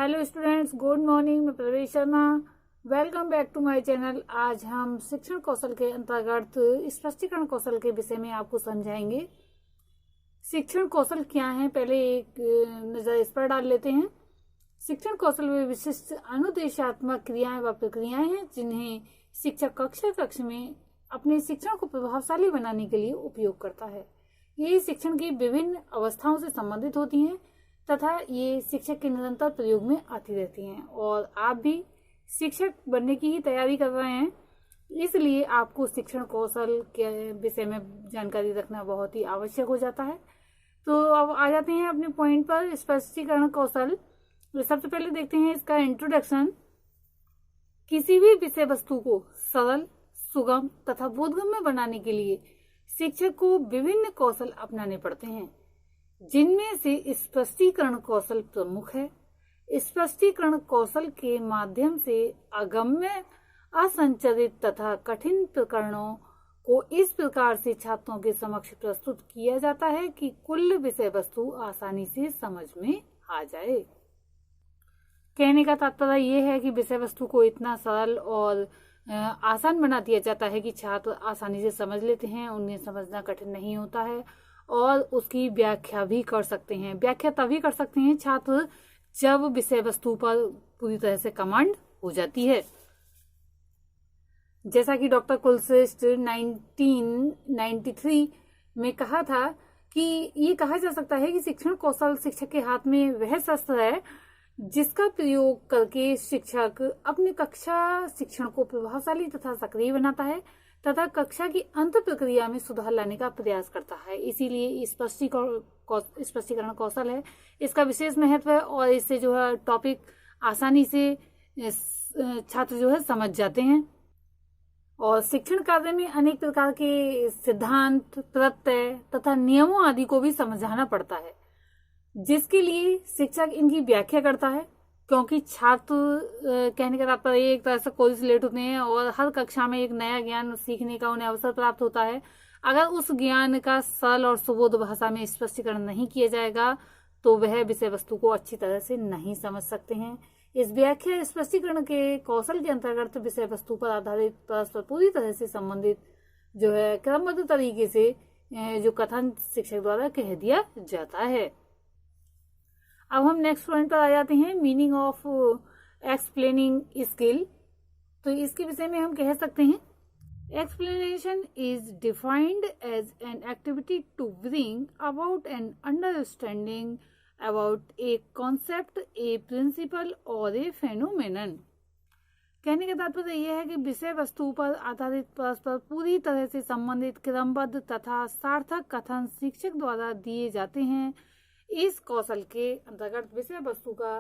Hello students, good morning. मैं Pravesh Sharma, welcome back to my channel. आज हम शिक्षण कौशल के अंतर्गत स्पष्टीकरण कौशल के विषय में आपको समझाएंगे। शिक्षण कौशल क्या है, पहले एक नज़र इस पर डाल लेते हैं। शिक्षण कौशल वे विशिष्ट अनुदेशात्मक क्रियाएं व प्रक्रियाएं हैं जिन्हें शिक्षक कक्ष में अपने शिक्षण को प्रभावशाली बनाने के लिए उपयोग करता है। ये शिक्षण की विभिन्न अवस्थाओं से संबंधित होती हैं तथा ये शिक्षक के निरंतर प्रयोग में आती रहती हैं। और आप भी शिक्षक बनने की ही तैयारी कर रहे हैं, इसलिए आपको शिक्षण कौशल के विषय में जानकारी रखना बहुत ही आवश्यक हो जाता है। तो अब आ जाते हैं अपने पॉइंट पर। स्पष्टीकरण कौशल, सबसे पहले देखते हैं इसका इंट्रोडक्शन। किसी भी विषय वस्तु को सरल, सुगम तथा बोधगम्य बनाने के लिए शिक्षक को विभिन्न कौशल अपनाने पड़ते हैं, जिनमें से स्पष्टीकरण कौशल प्रमुख है। स्पष्टीकरण कौशल के माध्यम से अगम्य, असंरचित तथा कठिन प्रकरणों को इस प्रकार से छात्रों के समक्ष प्रस्तुत किया जाता है कि कुल विषय वस्तु आसानी से समझ में आ जाए। कहने का तात्पर्य यह है कि विषय वस्तु को इतना सरल और आसान बना दिया जाता है कि छात्र आसानी से समझ लेते हैं, उन्हें समझना कठिन नहीं होता है और उसकी व्याख्या भी कर सकते हैं। व्याख्या तभी कर सकते हैं छात्र जब विषय वस्तु पर पूरी तरह से कमांड हो जाती है। जैसा कि डॉक्टर कुलश्रेष्ठ 1993 में कहा था कि ये कहा जा सकता है कि शिक्षण कौशल शिक्षक के हाथ में वह शस्त्र है जिसका प्रयोग करके शिक्षक अपने कक्षा शिक्षण को प्रभावशाली तथा सक्रिय बनाता है तथा कक्षा की अंत प्रक्रिया में सुधार लाने का प्रयास करता है। इसीलिए स्पष्टीकरण कौशल है, इसका विशेष महत्व है और इससे जो है टॉपिक आसानी से छात्र जो है समझ जाते हैं। और शिक्षण कार्य में अनेक प्रकार के सिद्धांत, प्रत्यय तथा नियमों आदि को भी समझाना पड़ता है, जिसके लिए शिक्षक इनकी व्याख्या करता है। क्योंकि छात्र कहने का तात्पर्य एक तरह से कोरिलेट होते हैं और हर कक्षा में एक नया ज्ञान सीखने का उन्हें अवसर प्राप्त होता है। अगर उस ज्ञान का सरल और सुबोध भाषा में स्पष्टीकरण नहीं किया जाएगा तो वह विषय वस्तु को अच्छी तरह से नहीं समझ सकते हैं। इस व्याख्या स्पष्टीकरण के कौशल के अंतर्गत विषय वस्तु पर आधारित परस्पर पूरी तरह से संबंधित जो है क्रमबद्ध तरीके से जो कथन शिक्षक द्वारा कह दिया जाता है। अब हम नेक्स्ट पॉइंट पर आ जाते हैं, मीनिंग ऑफ एक्सप्लेनिंग स्किल। तो इसके विषय में हम कह सकते हैं, explanation is defined as an activity to bring about an understanding about a concept, a principle और ए फेनोमेनन। कहने का तात्पर्य यह है कि विषय वस्तु पर आधारित परस्पर पूरी तरह से संबंधित क्रमबद्ध तथा सार्थक कथन शिक्षक द्वारा दिए जाते हैं। इस कौशल के अंतर्गत विषय वस्तु का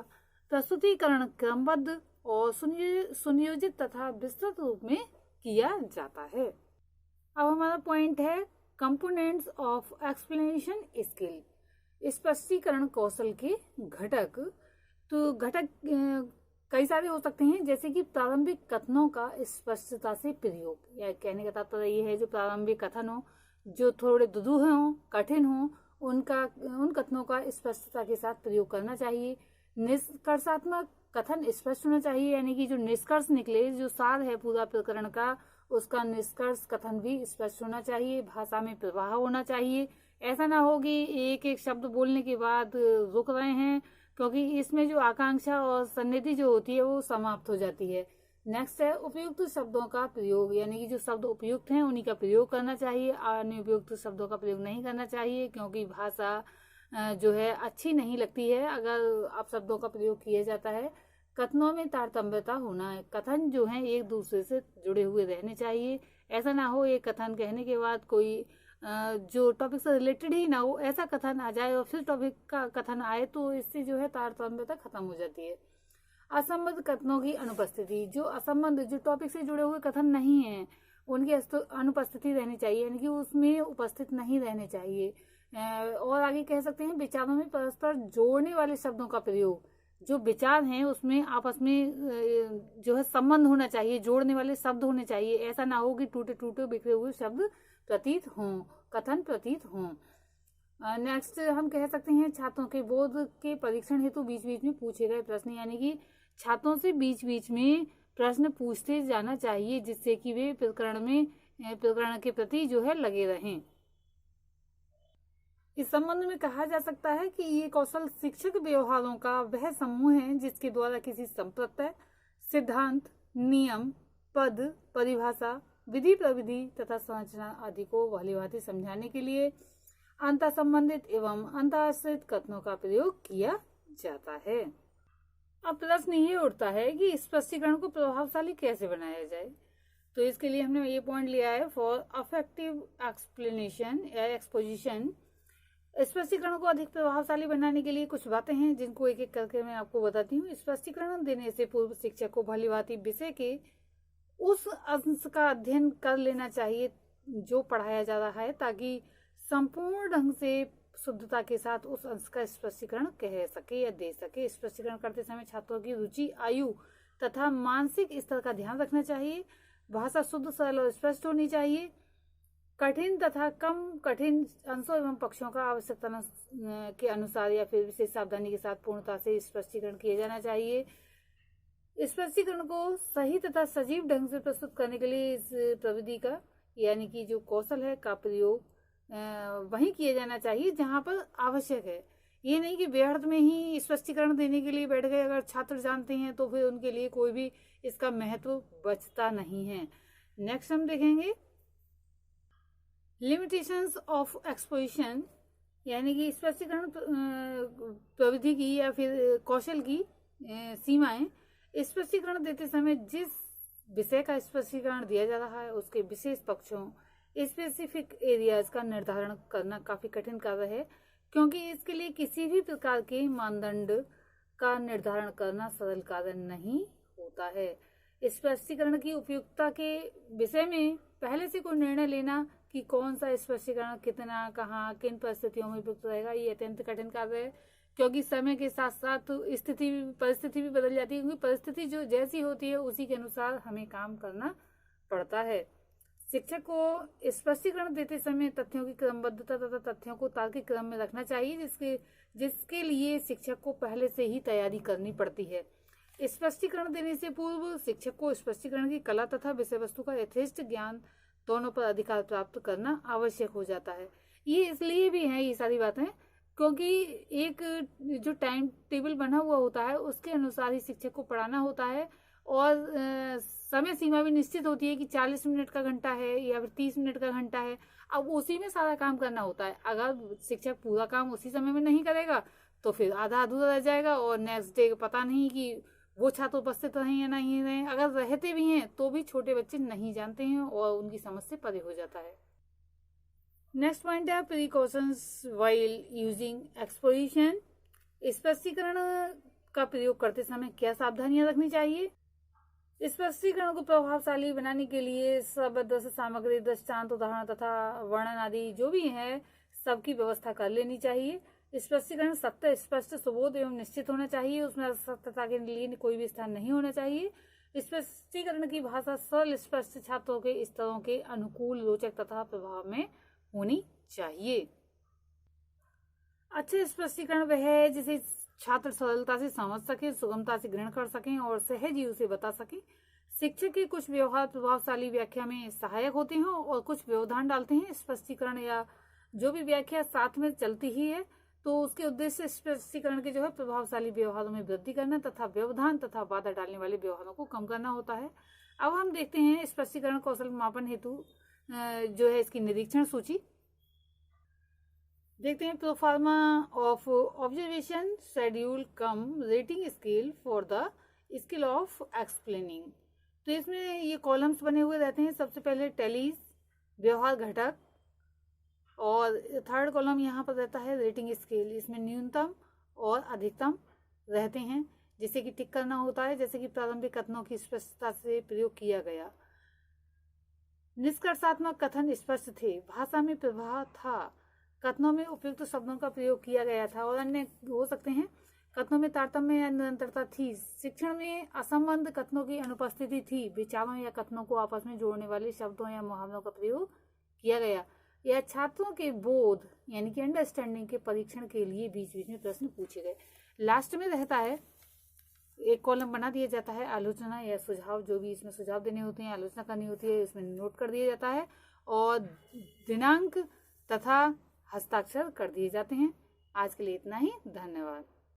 प्रस्तुतिकरण क्रमबद्ध और सुनियोजित तथा विस्तृत रूप में किया जाता है। अब हमारा पॉइंट है कंपोनेंट्स ऑफ एक्सप्लेनेशन स्किल। स्पष्टीकरण कौशल के घटक। तो घटक कई सारे हो सकते हैं, जैसे कि प्रारंभिक कथनों का स्पष्टता से प्रयोग। या कहने का तात्पर्य यह है जो प्रारंभिक कथन हो, जो थोड़े दुरूह हों, कठिन हों, उन कथनों का स्पष्टता के साथ प्रयोग करना चाहिए। निष्कर्षात्मक कथन स्पष्ट होना चाहिए, यानी कि जो निष्कर्ष निकले, जो सार है पूरा प्रकरण का, उसका निष्कर्ष कथन भी स्पष्ट होना चाहिए। भाषा में प्रवाह होना चाहिए। ऐसा ना हो कि एक एक शब्द बोलने के बाद रुक रहे हैं, क्योंकि इसमें जो आकांक्षा और सन्निधि जो होती है वो समाप्त हो जाती है। नेक्स्ट है उपयुक्त शब्दों का प्रयोग, यानी कि जो शब्द उपयुक्त हैं उन्हीं का प्रयोग करना चाहिए, अनुपयुक्त शब्दों का प्रयोग नहीं करना चाहिए, क्योंकि भाषा जो है अच्छी नहीं लगती है अगर आप शब्दों का प्रयोग किया जाता है। कथनों में तारतम्यता होना है, कथन जो है एक दूसरे से जुड़े हुए रहने चाहिए। ऐसा ना हो एक कथन कहने के बाद कोई जो टॉपिक से रिलेटेड ही ना हो ऐसा कथन आ जाए और फिर टॉपिक का कथन आए, तो इससे जो है तारतम्यता खत्म हो जाती है। असंबद्ध कथनों की अनुपस्थिति, जो असंबद्ध, जो टॉपिक से जुड़े हुए कथन नहीं है उनकी अनुपस्थिति रहनी चाहिए, यानी कि उसमें उपस्थित नहीं रहने चाहिए। और आगे कह सकते हैं विचारों में परस्पर जोड़ने वाले शब्दों का प्रयोग। जो विचार हैं उसमें आपस में जो है संबंध होना चाहिए, जोड़ने वाले शब्द होने चाहिए। ऐसा ना हो कि टूटे टूटे बिखरे हुए शब्द प्रतीत हों, कथन प्रतीत हों। नेक्स्ट हम कह सकते हैं छात्रों के बोध के परीक्षण हेतु बीच बीच में पूछे गए प्रश्न, यानी कि छात्रों से बीच बीच में प्रश्न पूछते जाना चाहिए जिससे कि वे प्रकरण के प्रति जो है लगे रहें। इस संबंध में कहा जा सकता है कि ये कौशल शिक्षक व्यवहारों का वह समूह है जिसके द्वारा किसी संप्रदाय, सिद्धांत, नियम, पद, परिभाषा, विधि प्रविधि तथा संरचना आदि को भलीभांति समझाने के लिए अंतर संबंधित एवं अंतराश्रित कथनों का प्रयोग किया जाता है। अब प्रश्न ये उठता है कि स्पष्टीकरण को प्रभावशाली कैसे बनाया जाए। तो इसके लिए हमने ये पॉइंट लिया है, फॉर अफेक्टिव एक्सप्लेनेशन या एक्सपोजिशन। स्पष्टीकरण को अधिक प्रभावशाली बनाने के लिए कुछ बातें हैं जिनको एक एक करके मैं आपको बताती हूँ। स्पष्टीकरण देने से पूर्व शिक्षक को भलीभांति विषय के उस अंश का अध्ययन कर लेना चाहिए जो पढ़ाया जा रहा है, ताकि संपूर्ण ढंग से शुद्धता के साथ उस अंश का स्पष्टीकरण कह सके या दे सके। स्पष्टीकरण करते समय छात्रों की रुचि, आयु तथा मानसिक स्तर का ध्यान रखना चाहिए। भाषा शुद्ध, सरल और स्पष्ट होनी चाहिए। कठिन तथा कम कठिन अंशों एवं पक्षों का आवश्यकता के अनुसार या फिर विशेष सावधानी के साथ पूर्णता से स्पष्टीकरण किया जाना चाहिए। स्पष्टीकरण को सही तथा सजीव ढंग से प्रस्तुत करने के लिए इस प्रविधि का यानी कि जो कौशल है का प्रयोग वहीं किया जाना चाहिए जहां पर आवश्यक है। ये नहीं कि बेहद में ही स्पष्टीकरण देने के लिए बैठ गए। अगर छात्र जानते हैं तो फिर उनके लिए कोई भी इसका महत्व बचता नहीं है। नेक्स्ट हम देखेंगे लिमिटेशंस ऑफ एक्सपोजिशन, यानी कि स्पष्टीकरण प्रविधि की या फिर कौशल की सीमाएं। स्पष्टीकरण देते समय जिस विषय का स्पष्टीकरण दिया जा रहा है उसके विशेष पक्षों, स्पेसिफिक एरियाज का निर्धारण करना काफी कठिन कार्य है, क्योंकि इसके लिए किसी भी प्रकार के मानदंड का निर्धारण करना सरल कार्य नहीं होता है। स्पष्टीकरण की उपयुक्तता के विषय में पहले से कोई निर्णय लेना कि कौन सा स्पष्टीकरण कितना, कहाँ, किन परिस्थितियों में उपयुक्त रहेगा, ये अत्यंत कठिन कार्य है, क्योंकि समय के साथ साथ परिस्थिति भी बदल जाती है। क्योंकि परिस्थिति जो जैसी होती है उसी के अनुसार हमें काम करना पड़ता है। शिक्षक को स्पष्टीकरण देते समय तथ्यों की क्रमबद्धता तथा तथ्यों को तार्किक क्रम में रखना चाहिए, जिसके लिए शिक्षक को पहले से ही तैयारी करनी पड़ती है। स्पष्टीकरण देने से पूर्व शिक्षक को स्पष्टीकरण की कला तथा विषय वस्तु का यथेष्ट ज्ञान दोनों पर अधिकार प्राप्त करना आवश्यक हो जाता है। ये इसलिए भी है ये सारी बातें क्योंकि एक जो टाइम टेबल बना हुआ होता है उसके अनुसार ही शिक्षक को पढ़ाना होता है, और समय सीमा भी निश्चित होती है कि 40 मिनट का घंटा है या फिर 30 मिनट का घंटा है। अब उसी में सारा काम करना होता है। अगर शिक्षक पूरा काम उसी समय में नहीं करेगा तो फिर आधा अधूरा रह जाएगा और नेक्स्ट डे पता नहीं कि वो छात्र उपस्थित रहें या नहीं रहें। अगर रहते भी हैं तो भी छोटे बच्चे नहीं जानते हैं और उनकी समझ से परे हो जाता है। नेक्स्ट पॉइंट है प्रिकॉशंस वाइल यूजिंग एक्सपोजिशन। स्पष्टीकरण का प्रयोग करते समय क्या सावधानियां रखनी चाहिए। स्पष्टीकरण को प्रभावशाली बनाने के लिए शब्द, सामग्री, दृष्टांत, उदाहरण तथा वर्णन आदि जो भी है सबकी व्यवस्था कर लेनी चाहिए। स्पष्टीकरण सत्य, स्पष्ट, सुबोध एवं निश्चित होना चाहिए। उसमें सत्यता के लिए कोई भी स्थान नहीं होना चाहिए। स्पष्टीकरण की भाषा सरल, स्पष्ट, छात्रों के स्तरों के अनुकूल, रोचक तथा प्रभाव में होनी चाहिए। अच्छे स्पष्टीकरण वह है जिसे छात्र सरलता से समझ सके, सुगमता से ग्रहण कर सकें और सहज ही उसे बता सकें। शिक्षक के कुछ व्यवहार प्रभावशाली व्याख्या में सहायक होते हैं और कुछ व्यवधान डालते हैं। स्पष्टीकरण या जो भी व्याख्या साथ में चलती ही है तो उसके उद्देश्य स्पष्टीकरण के जो है प्रभावशाली व्यवहारों में वृद्धि करना तथा व्यवधान तथा बाधा डालने वाले व्यवहारों को कम करना होता है। अब हम देखते हैं स्पष्टीकरण कौशल मापन हेतु जो है इसकी निरीक्षण सूची देखते हैं। Proforma of observation schedule come rating scale for the skill of explaining. तो इसमें ये कॉलम्स बने हुए रहते हैं। सबसे पहले टेलीज, व्यवहार घटक, और थर्ड कॉलम यहाँ पर रहता है रेटिंग स्केल। इसमें न्यूनतम और अधिकतम रहते हैं जिसे कि टिक करना होता है, जैसे कि प्रारंभिक कथनों की स्पष्टता से प्रयोग किया गया। निष्कर्षात्मक कथन स्पष्ट थे, भाषा में प्रवाह था, कथनों में उपयुक्त शब्दों का प्रयोग किया गया था, और अन्य हो सकते हैं कथनों में तारतम्य या निरंतरता थी। शिक्षण में असंबद्ध कथनों की अनुपस्थिति थी। विचारों या कथनों को आपस में जोड़ने वाले शब्दों या मुहावरों का प्रयोग किया गया। या छात्रों के बोध यानी कि अंडरस्टैंडिंग के परीक्षण के लिए बीच बीच में प्रश्न पूछे गए। लास्ट में रहता है, एक कॉलम बना दिया जाता है, आलोचना या सुझाव, जो भी इसमें सुझाव देने होते हैं, आलोचना करनी होती है, इसमें नोट कर दिया जाता है और दिनांक तथा हस्ताक्षर कर दिए जाते हैं। आज के लिए इतना ही, धन्यवाद।